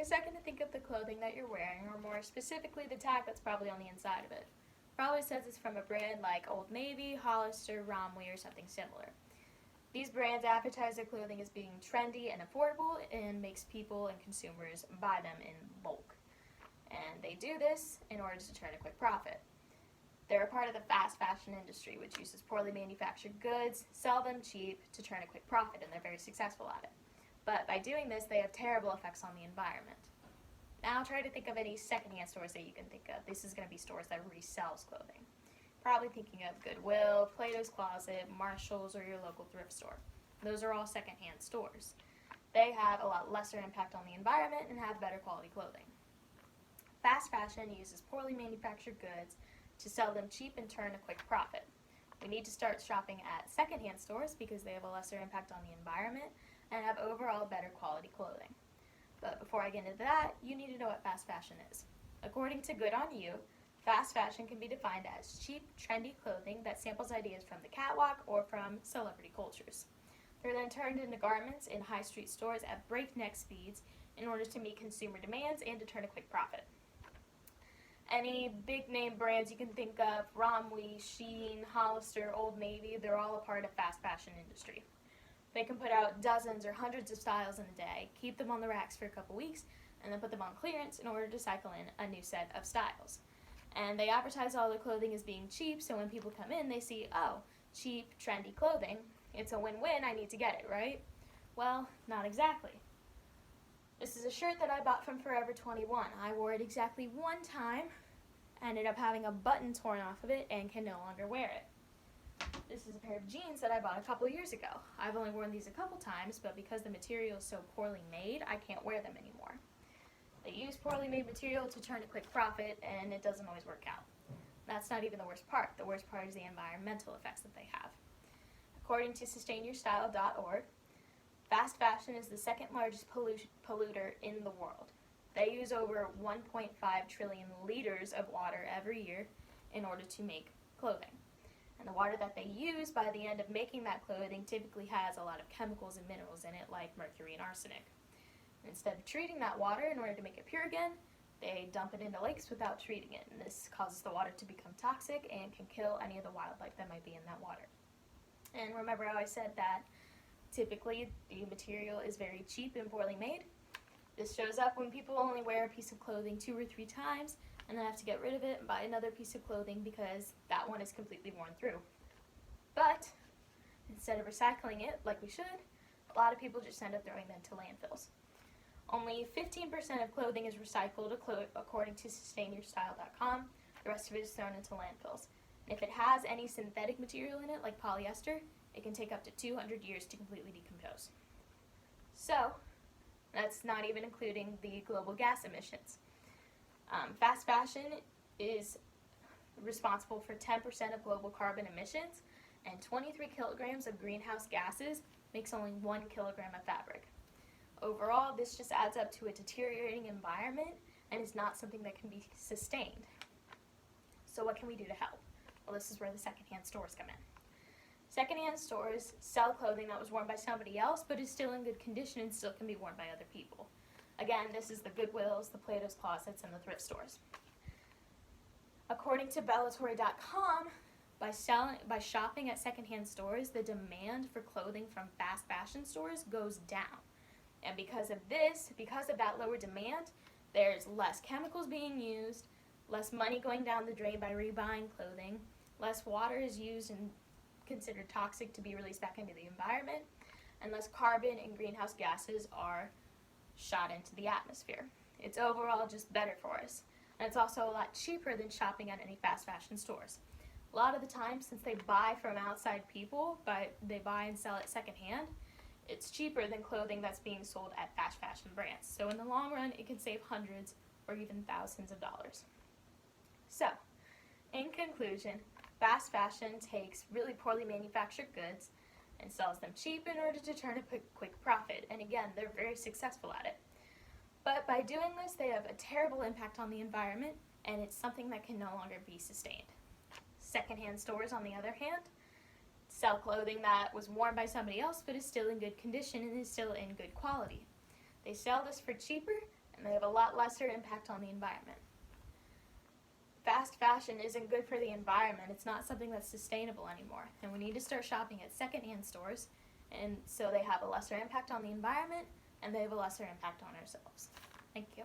second to think of the clothing that you're wearing, or more specifically the tag that's probably on the inside of it. Probably says it's from a brand like Old Navy, Hollister, Romwe, or something similar. These brands advertise their clothing as being trendy and affordable and makes people and consumers buy them in bulk. And they do this in order to turn a quick profit. They're a part of the fast fashion industry, which uses poorly manufactured goods, sell them cheap to turn a quick profit, and they're very successful at it. But by doing this, they have terrible effects on the environment. Now try to think of any secondhand stores that you can think of. This is going to be stores that resells clothing. Probably thinking of Goodwill, Plato's Closet, Marshall's, or your local thrift store. Those are all secondhand stores. They have a lot lesser impact on the environment and have better quality clothing. Fast fashion uses poorly manufactured goods to sell them cheap and turn a quick profit. We need to start shopping at secondhand stores because they have a lesser impact on the environment and have overall better quality clothing. But before I get into that, you need to know what fast fashion is. According to Good On You, fast fashion can be defined as cheap, trendy clothing that samples ideas from the catwalk or from celebrity cultures. They're then turned into garments in high street stores at breakneck speeds in order to meet consumer demands and to turn a quick profit. Any big name brands you can think of, Romwe, Shein, Hollister, Old Navy, they're all a part of fast fashion industry. They can put out dozens or hundreds of styles in a day, keep them on the racks for a couple weeks, and then put them on clearance in order to cycle in a new set of styles. And they advertise all their clothing as being cheap, so when people come in, they see, oh, cheap, trendy clothing. It's a win-win, I need to get it, right? Well, not exactly. This is a shirt that I bought from Forever 21. I wore it exactly one time, ended up having a button torn off of it, and can no longer wear it. This is a pair of jeans that I bought a couple years ago. I've only worn these a couple times, but because the material is so poorly made, I can't wear them anymore. They use poorly made material to turn a quick profit, and it doesn't always work out. That's not even the worst part. The worst part is the environmental effects that they have. According to SustainYourStyle.org, fast fashion is the second largest polluter in the world. They use over 1.5 trillion liters of water every year in order to make clothing. And the water that they use by the end of making that clothing typically has a lot of chemicals and minerals in it, like mercury and arsenic. And instead of treating that water in order to make it pure again, they dump it into lakes without treating it. And this causes the water to become toxic and can kill any of the wildlife that might be in that water. And remember how I said that typically the material is very cheap and poorly made? This shows up when people only wear a piece of clothing 2 or 3 times and then have to get rid of it and buy another piece of clothing because that one is completely worn through. But instead of recycling it like we should, a lot of people just end up throwing them to landfills. Only 15% of clothing is recycled according to SustainYourStyle.com. The rest of it is thrown into landfills. And if it has any synthetic material in it, like polyester, it can take up to 200 years to completely decompose. So, that's not even including the global gas emissions. Fast fashion is responsible for 10% of global carbon emissions, and 23 kilograms of greenhouse gases makes only 1 kilogram of fabric. Overall, this just adds up to a deteriorating environment and is not something that can be sustained. So what can we do to help? Well, this is where the secondhand stores come in. Secondhand stores sell clothing that was worn by somebody else but is still in good condition and still can be worn by other people. Again, this is the Goodwills, the Plato's Closets, and the thrift stores. According to Bellatori.com, by shopping at secondhand stores, the demand for clothing from fast fashion stores goes down. And because of this, because of that lower demand, there's less chemicals being used, less money going down the drain by rebuying clothing, less water is used and considered toxic to be released back into the environment, and less carbon and greenhouse gases are shot into the atmosphere. It's overall just better for us. And it's also a lot cheaper than shopping at any fast fashion stores. A lot of the time, since they buy from outside people, but they buy and sell it secondhand, it's cheaper than clothing that's being sold at fast fashion brands. So in the long run, it can save hundreds or even thousands of dollars. So, in conclusion, fast fashion takes really poorly manufactured goods and sells them cheap in order to turn a quick profit. And again, they're very successful at it. But by doing this, they have a terrible impact on the environment, and it's something that can no longer be sustained. Secondhand stores, on the other hand, sell clothing that was worn by somebody else but is still in good condition and is still in good quality. They sell this for cheaper, and they have a lot lesser impact on the environment. Fast fashion isn't good for the environment. It's not something that's sustainable anymore, and we need to start shopping at secondhand stores, and so they have a lesser impact on the environment and they have a lesser impact on ourselves. Thank you.